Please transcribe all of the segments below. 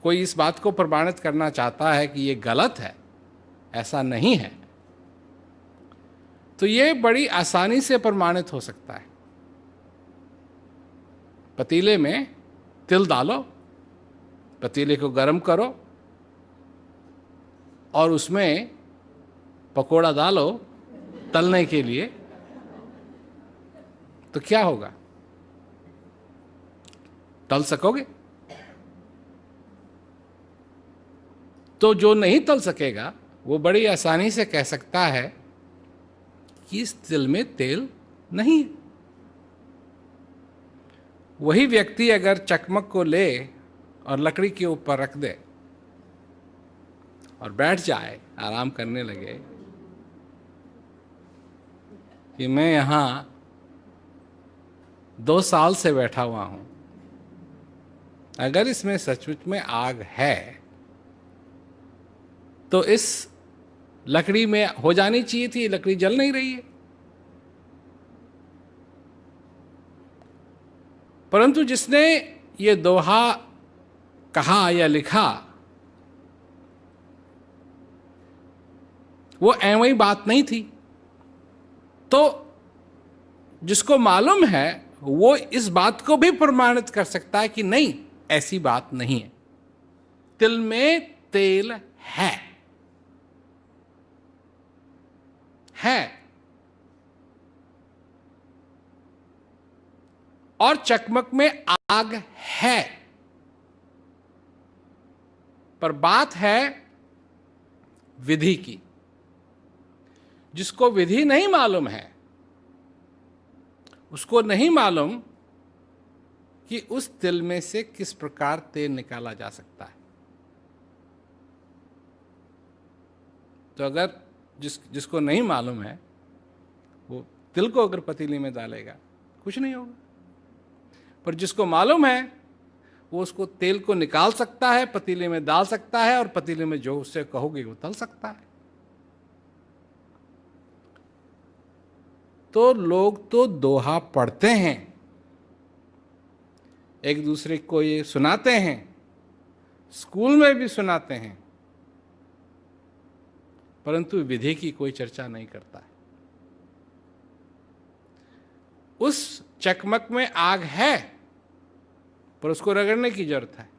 कोई इस बात को प्रमाणित करना चाहता है कि ये गलत है, ऐसा नहीं है, तो ये बड़ी आसानी से प्रमाणित हो सकता है। पतीले में तिल डालो, पतीले को गर्म करो और उसमें पकोड़ा डालो तलने के लिए, तो क्या होगा? तल सकोगे? तो जो नहीं तल सकेगा वो बड़ी आसानी से कह सकता है कि इस तिल में तेल नहीं है। वही व्यक्ति अगर चकमक को ले और लकड़ी के ऊपर रख दे और बैठ जाए, आराम करने लगे कि मैं यहां 2 साल से बैठा हुआ हूं, अगर इसमें सचमुच में आग है तो इस लकड़ी में हो जानी चाहिए थी, लकड़ी जल नहीं रही है। परंतु जिसने ये दोहा कहा या लिखा वो ऐवई बात नहीं थी, तो जिसको मालूम है वो इस बात को भी प्रमाणित कर सकता है कि नहीं, ऐसी बात नहीं है, तिल में तेल है। और चकमक में आग है, पर बात है विधि की। जिसको विधि नहीं मालूम है उसको नहीं मालूम कि उस तिल में से किस प्रकार तेल निकाला जा सकता है। तो अगर जिसको नहीं मालूम है वो तिल को अगर पतीली में डालेगा कुछ नहीं होगा, पर जिसको मालूम है वो उसको तेल को निकाल सकता है, पतीले में डाल सकता है और पतीले में जो उससे कहोगे वो तल सकता है। तो लोग तो दोहा पढ़ते हैं, एक दूसरे को ये सुनाते हैं, स्कूल में भी सुनाते हैं, परंतु विधि की कोई चर्चा नहीं करता है। उस चकमक में आग है पर उसको रगड़ने की जरूरत है।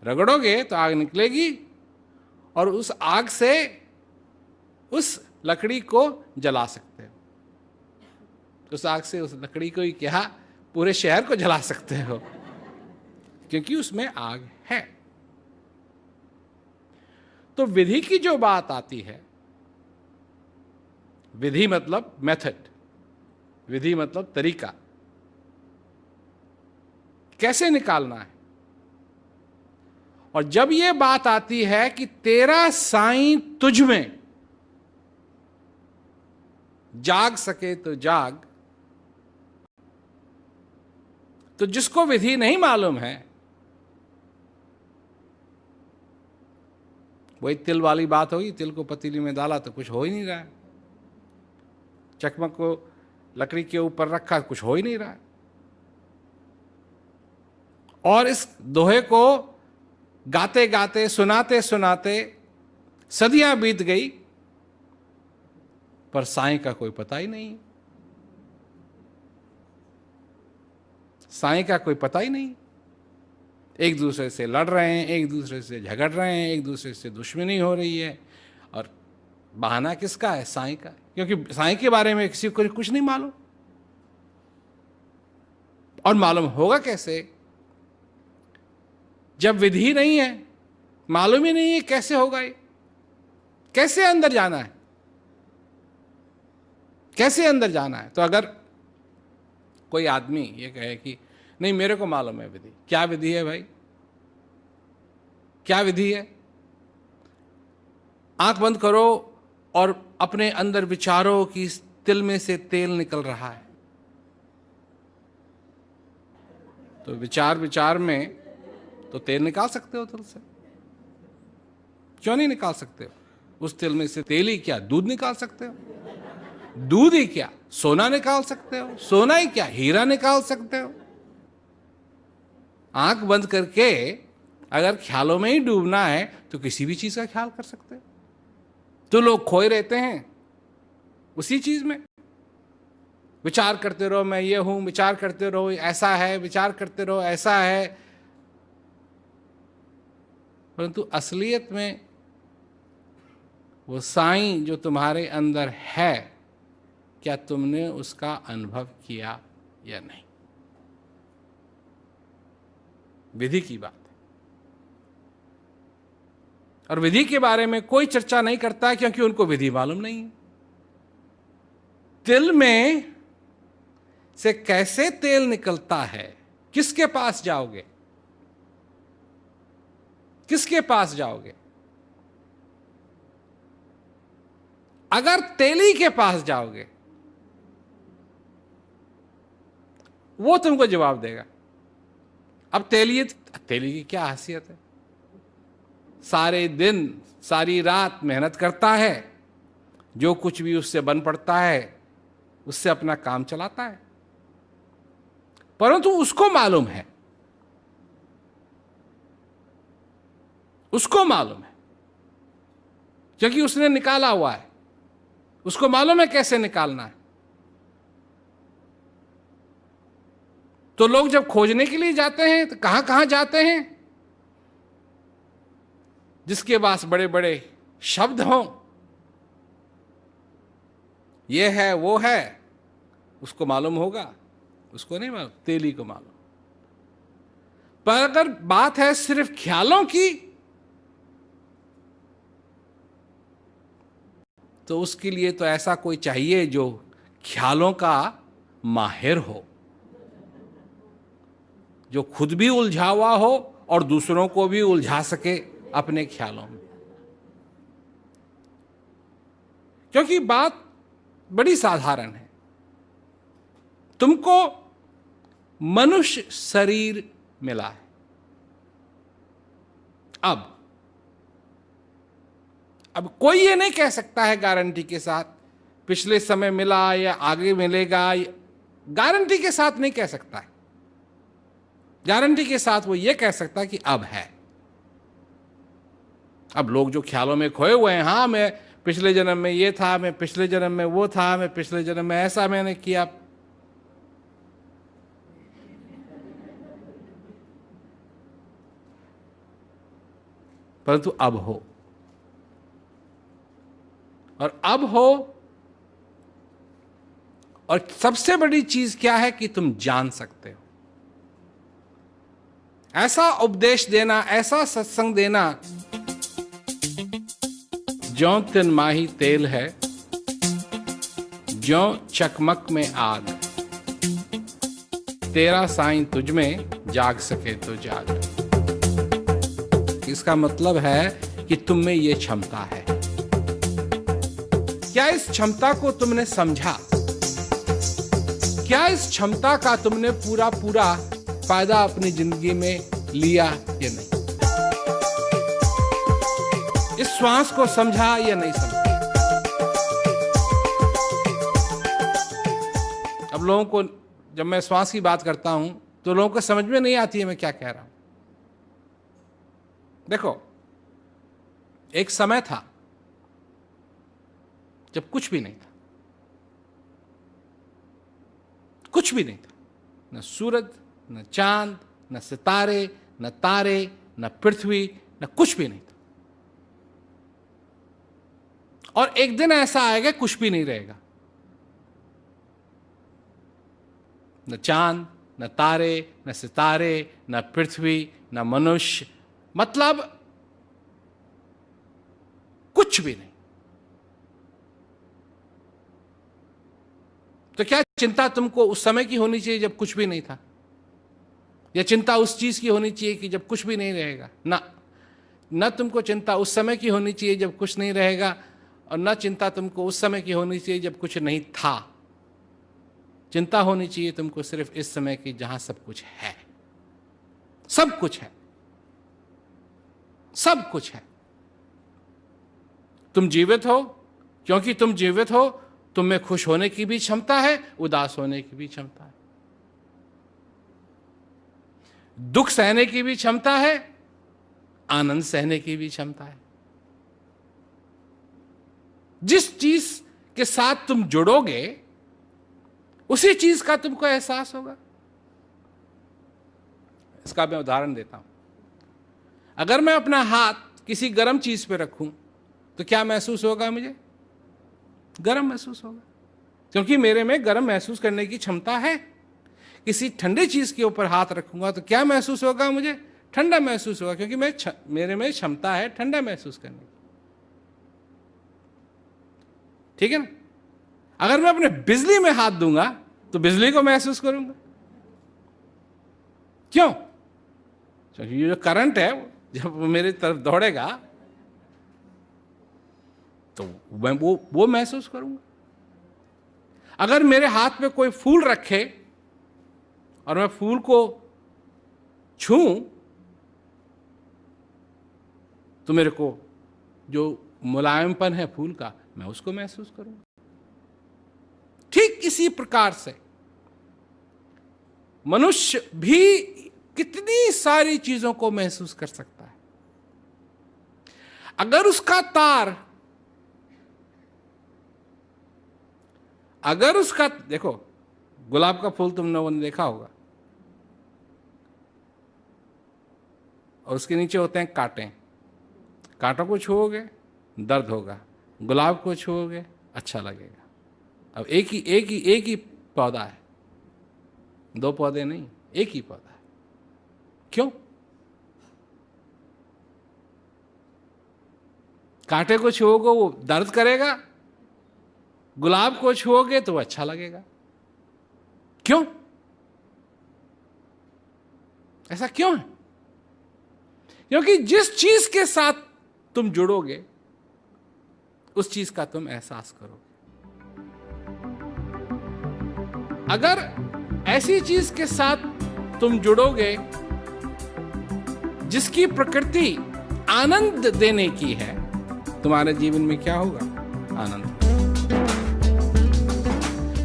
रगड़ोगे तो आग निकलेगी और उस आग से उस लकड़ी को जला सकते हो। उस आग से उस लकड़ी को ही क्या, पूरे शहर को जला सकते हो, क्योंकि उसमें आग है। तो विधि की जो बात आती है, विधि मतलब मेथड, विधि मतलब तरीका, कैसे निकालना है। और जब यह बात आती है कि तेरा साईं तुझ में जाग सके तो जाग, तो जिसको विधि नहीं मालूम है वही तिल वाली बात होगी, तिल को पतीली में डाला तो कुछ हो ही नहीं रहा है, चकमक को लकड़ी के ऊपर रखा कुछ हो ही नहीं रहा है। और इस दोहे को गाते गाते सुनाते सुनाते सदियां बीत गई, पर साईं का कोई पता ही नहीं, साईं का कोई पता ही नहीं। एक दूसरे से लड़ रहे हैं, एक दूसरे से झगड़ रहे हैं, एक दूसरे से दुश्मनी हो रही है, और बहाना किसका है? साईं का, क्योंकि साईं के बारे में किसी को कुछ नहीं मालूम। और मालूम होगा कैसे जब विधि नहीं है, मालूम ही नहीं है कैसे होगा ये, कैसे अंदर जाना है, कैसे अंदर जाना है। तो अगर कोई आदमी ये कहे कि नहीं मेरे को मालूम है विधि, क्या विधि है भाई, क्या विधि है? आंख बंद करो और अपने अंदर विचारो कि इस तिल में से तेल निकल रहा है। तो विचार विचार में तो तेल निकाल सकते हो तिल से, क्यों नहीं निकाल सकते हो? उस तिल में से तेल ही क्या, दूध निकाल सकते हो? दूध ही क्या, सोना निकाल सकते हो? सोना ही क्या, हीरा निकाल सकते हो? आंख बंद करके अगर ख्यालों में ही डूबना है तो किसी भी चीज का ख्याल कर सकते हो। तो लोग खोए रहते हैं उसी चीज में, विचार करते रहो मैं ये हूं, विचार करते रहो ऐसा है, विचार करते रहो ऐसा है। परंतु असलियत में वो साईं जो तुम्हारे अंदर है, क्या तुमने उसका अनुभव किया या नहीं? विधि की बात है, और विधि के बारे में कोई चर्चा नहीं करता है क्योंकि उनको विधि मालूम नहीं है। तिल में से कैसे तेल निकलता है, किसके पास जाओगे? किसके पास जाओगे? अगर तेली के पास जाओगे वो तुमको जवाब देगा। अब तेली की क्या हैसियत है? सारे दिन सारी रात मेहनत करता है, जो कुछ भी उससे बन पड़ता है उससे अपना काम चलाता है, परंतु उसको मालूम है, उसको मालूम है क्योंकि उसने निकाला हुआ है, उसको मालूम है कैसे निकालना है। तो लोग जब खोजने के लिए जाते हैं तो कहां कहां जाते हैं? जिसके पास बड़े बड़े शब्द हों, ये है वो है, उसको मालूम होगा, उसको नहीं मालूम, तेली को मालूम। पर अगर बात है सिर्फ ख्यालों की, तो उसके लिए तो ऐसा कोई चाहिए जो ख्यालों का माहिर हो, जो खुद भी उलझा हुआ हो और दूसरों को भी उलझा सके अपने ख्यालों में। क्योंकि बात बड़ी साधारण है, तुमको मनुष्य शरीर मिला है। अब कोई ये नहीं कह सकता है गारंटी के साथ पिछले समय मिला या आगे मिलेगा, गारंटी के साथ नहीं कह सकता है। गारंटी के साथ वो ये कह सकता है कि अब है। अब लोग जो ख्यालों में खोए हुए हैं, हाँ मैं पिछले जन्म में ये था, मैं पिछले जन्म में वो था, मैं पिछले जन्म में ऐसा मैंने किया, परंतु अब हो, और अब हो। और सबसे बड़ी चीज क्या है कि तुम जान सकते हो। ऐसा उपदेश देना, ऐसा सत्संग देना, ज्यों तिन माही तेल है, ज्यों चकमक में आग, तेरा साईं तुझ में जाग सके तो जाग। इसका मतलब है कि तुम में ये क्षमता है। क्या इस क्षमता को तुमने समझा? क्या इस क्षमता का तुमने पूरा पूरा फायदा अपनी जिंदगी में लिया या नहीं? इस श्वास को समझा या नहीं समझा? अब लोगों को जब मैं श्वास की बात करता हूं तो लोगों को समझ में नहीं आती है मैं क्या कह रहा हूं। देखो, एक समय था जब कुछ भी नहीं था, कुछ भी नहीं था, न सूरज, न चांद, न सितारे, न तारे, न पृथ्वी, न कुछ भी नहीं था। और एक दिन ऐसा आएगा कुछ भी नहीं रहेगा, न चांद, न तारे, न सितारे, न पृथ्वी, न मनुष्य, मतलब कुछ भी नहीं। तो क्या चिंता तुमको उस समय की होनी चाहिए जब कुछ भी नहीं था, या चिंता उस चीज की होनी चाहिए कि जब कुछ भी नहीं रहेगा? न तुमको चिंता उस समय की होनी चाहिए जब कुछ नहीं रहेगा, और न चिंता तुमको उस समय की होनी चाहिए जब कुछ नहीं था। चिंता होनी चाहिए तुमको सिर्फ इस समय की जहां सब कुछ है, सब कुछ है, सब कुछ है। तुम जीवित हो, क्योंकि तुम जीवित हो तुम में खुश होने की भी क्षमता है, उदास होने की भी क्षमता है, दुख सहने की भी क्षमता है, आनंद सहने की भी क्षमता है। जिस चीज के साथ तुम जुड़ोगे उसी चीज का तुमको एहसास होगा। इसका मैं उदाहरण देता हूं। अगर मैं अपना हाथ किसी गर्म चीज पे रखूं तो क्या महसूस होगा? मुझे गर्म महसूस होगा, क्योंकि मेरे में गर्म महसूस करने की क्षमता है। किसी ठंडे चीज के ऊपर हाथ रखूंगा तो क्या महसूस होगा? मुझे ठंडा महसूस होगा, क्योंकि मेरे में क्षमता है ठंडा महसूस करने की। ठीक है ना? अगर मैं अपने बिजली में हाथ दूंगा तो बिजली को महसूस करूंगा। क्यों? क्योंकि ये जो करंट है जब वो मेरी तरफ दौड़ेगा तो मैं वो महसूस करूंगा। अगर मेरे हाथ में कोई फूल रखे और मैं फूल को छूं तो मेरे को जो मुलायमपन है फूल का, मैं उसको महसूस करूंगा। ठीक इसी प्रकार से मनुष्य भी कितनी सारी चीजों को महसूस कर सकता है। अगर उसका देखो, गुलाब का फूल तुम लोगों ने देखा होगा और उसके नीचे होते हैं कांटे। कांटों को छुओगे दर्द होगा, गुलाब को छुओगे अच्छा लगेगा। अब एक ही पौधा है, दो पौधे नहीं, एक ही पौधा है। क्यों? कांटे को छुओगे वो दर्द करेगा, गुलाब को छुओगे तो अच्छा लगेगा। क्यों? ऐसा क्यों है? क्योंकि जिस चीज के साथ तुम जुड़ोगे उस चीज का तुम एहसास करोगे। अगर ऐसी चीज के साथ तुम जुड़ोगे जिसकी प्रकृति आनंद देने की है, तुम्हारे जीवन में क्या होगा? आनंद।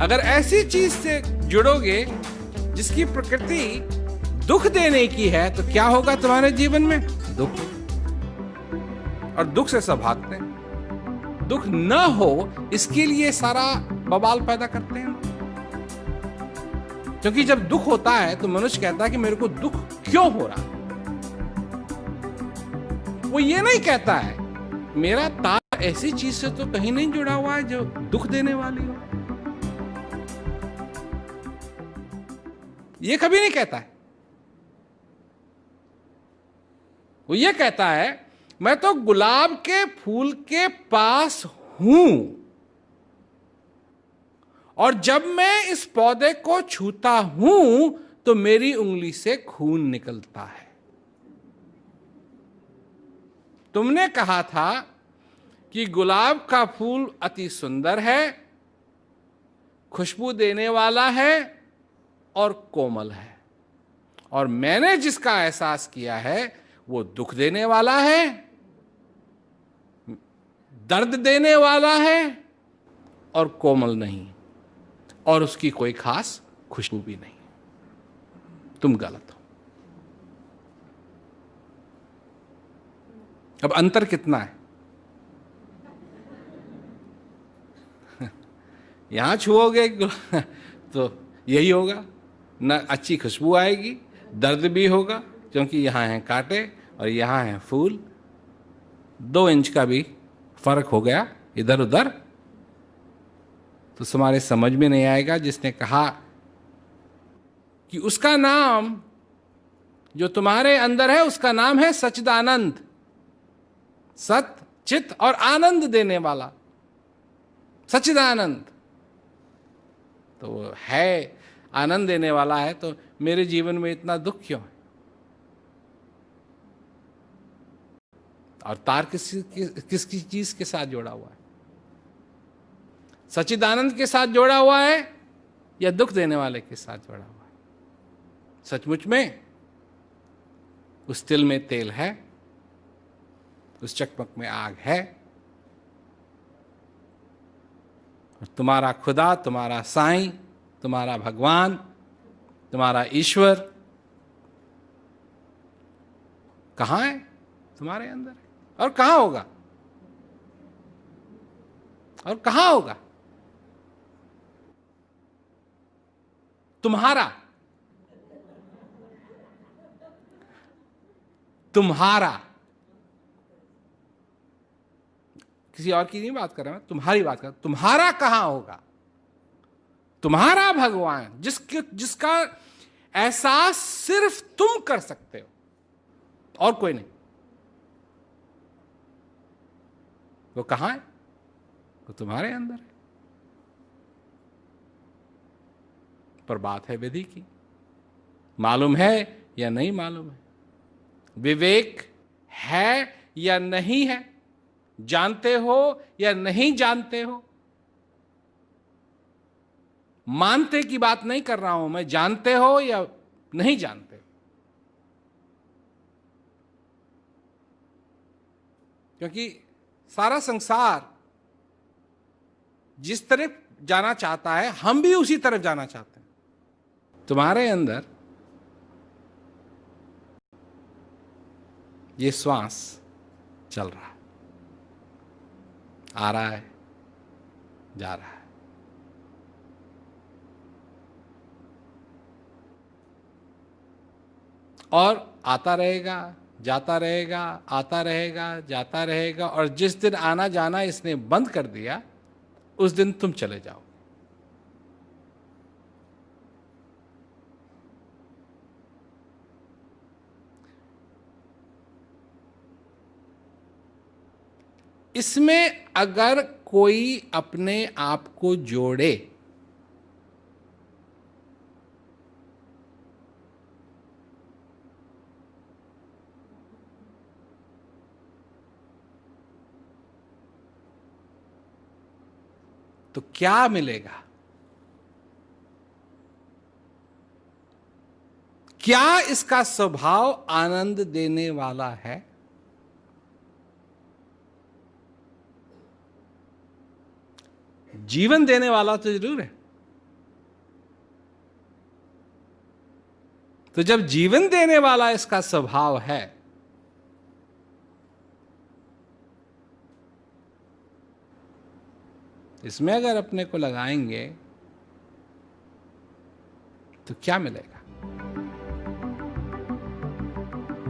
अगर ऐसी चीज से जुड़ोगे जिसकी प्रकृति दुख देने की है तो क्या होगा तुम्हारे जीवन में? दुख। और दुख से सब भागते हैं। दुख न हो इसके लिए सारा बवाल पैदा करते हैं। क्योंकि जब दुख होता है तो मनुष्य कहता है कि मेरे को दुख क्यों हो रहा है। वो ये नहीं कहता है मेरा तार ऐसी चीज से तो कहीं नहीं जुड़ा हुआ है जो दुख देने वाली हो। ये कभी नहीं कहता है। वो ये कहता है मैं तो गुलाब के फूल के पास हूं और जब मैं इस पौधे को छूता हूं तो मेरी उंगली से खून निकलता है। तुमने कहा था कि गुलाब का फूल अति सुंदर है, खुशबू देने वाला है और कोमल है, और मैंने जिसका एहसास किया है वो दुख देने वाला है, दर्द देने वाला है और कोमल नहीं, और उसकी कोई खास खुशबू भी नहीं। तुम गलत हो। अब अंतर कितना है? यहां छुओगे तो यही होगा, न अच्छी खुशबू आएगी, दर्द भी होगा क्योंकि यहां हैं कांटे और यहां हैं फूल। 2 इंच का भी फर्क हो गया इधर उधर तो तुम्हारे समझ में नहीं आएगा। जिसने कहा कि उसका नाम जो तुम्हारे अंदर है उसका नाम है सच्चिदानंद, सत चित और आनंद देने वाला सच्चिदानंद, तो वो है आनंद देने वाला है। तो मेरे जीवन में इतना दुख क्यों है? और तार किसकी चीज के साथ जोड़ा हुआ है? सच्चिदानंद के साथ जोड़ा हुआ है या दुख देने वाले के साथ जोड़ा हुआ है? सचमुच में उस तिल में तेल है, उस चकमक में आग है, और तुम्हारा खुदा, तुम्हारा साईं, तुम्हारा भगवान, तुम्हारा ईश्वर कहाँ है? तुम्हारे अंदर है। और कहां होगा? और कहां होगा? तुम्हारा तुम्हारा किसी और की नहीं बात कर रहा मैं, तुम्हारी बात कर रहा हूं। तुम्हारा कहां होगा? तुम्हारा भगवान जिसका एहसास सिर्फ तुम कर सकते हो और कोई नहीं, वो कहां है? वो तुम्हारे अंदर है। पर बात है विधि की, मालूम है या नहीं मालूम है, विवेक है या नहीं है, जानते हो या नहीं जानते हो। मानते की बात नहीं कर रहा हूं मैं, जानते हो या नहीं जानते हो। क्योंकि सारा संसार जिस तरफ जाना चाहता है, हम भी उसी तरफ जाना चाहते हैं। तुम्हारे अंदर ये श्वास चल रहा है, आ रहा है, जा रहा है। और आता रहेगा, जाता रहेगा, आता रहेगा, जाता रहेगा। और जिस दिन आना जाना इसने बंद कर दिया, उस दिन तुम चले जाओ। इसमें अगर कोई अपने आप को जोड़े तो क्या मिलेगा? क्या इसका स्वभाव आनंद देने वाला है? जीवन देने वाला तो जरूर है। तो जब जीवन देने वाला इसका स्वभाव है, इसमें अगर अपने को लगाएंगे तो क्या मिलेगा?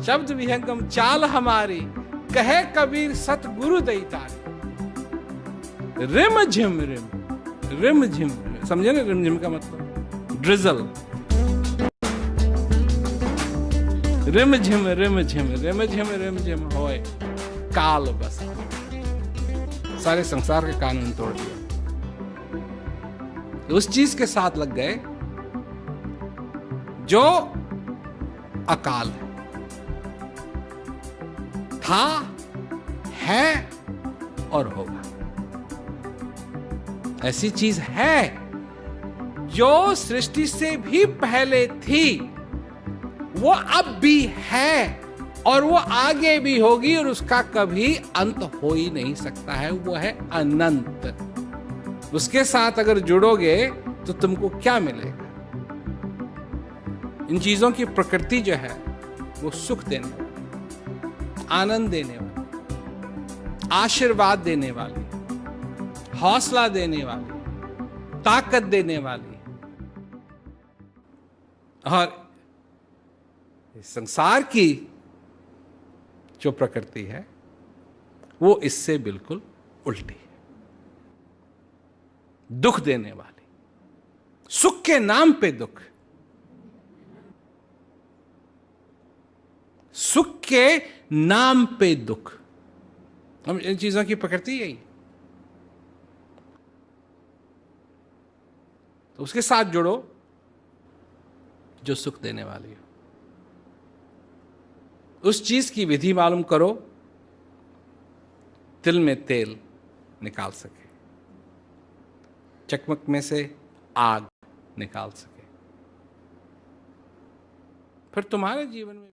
शब्द विहंगम चाल हमारी, कहे कबीर सतगुरु दैतारी। रिम झिम रिम, रिम झिम, समझे ना रिम झिम का मतलब? ड्रिजल। रिम झिम रिम झिम, रिम झिम रिम झिम होए काल बसा। सारे संसार के कानून तोड़ दिए, उस चीज के साथ लग गए जो अकाल है, था, है और होगा। ऐसी चीज है जो सृष्टि से भी पहले थी, वो अब भी है और वो आगे भी होगी, और उसका कभी अंत हो ही नहीं सकता है। वो है अनंत। उसके साथ अगर जुड़ोगे तो तुमको क्या मिलेगा? इन चीजों की प्रकृति जो है वो सुख देने वाली, आनंद देने वाली, आशीर्वाद देने वाली, हौसला देने वाली, ताकत देने वाली। और इस संसार की जो प्रकृति है वो इससे बिल्कुल उल्टी है, दुख देने वाली, सुख के नाम पे दुख, सुख के नाम पे दुख। हम इन चीजों की प्रकृति यही, तो उसके साथ जुड़ो जो सुख देने वाली हो। उस चीज की विधि मालूम करो, तिल में तेल निकाल सके, चकमक में से आग निकाल सके, फिर तुम्हारे जीवन में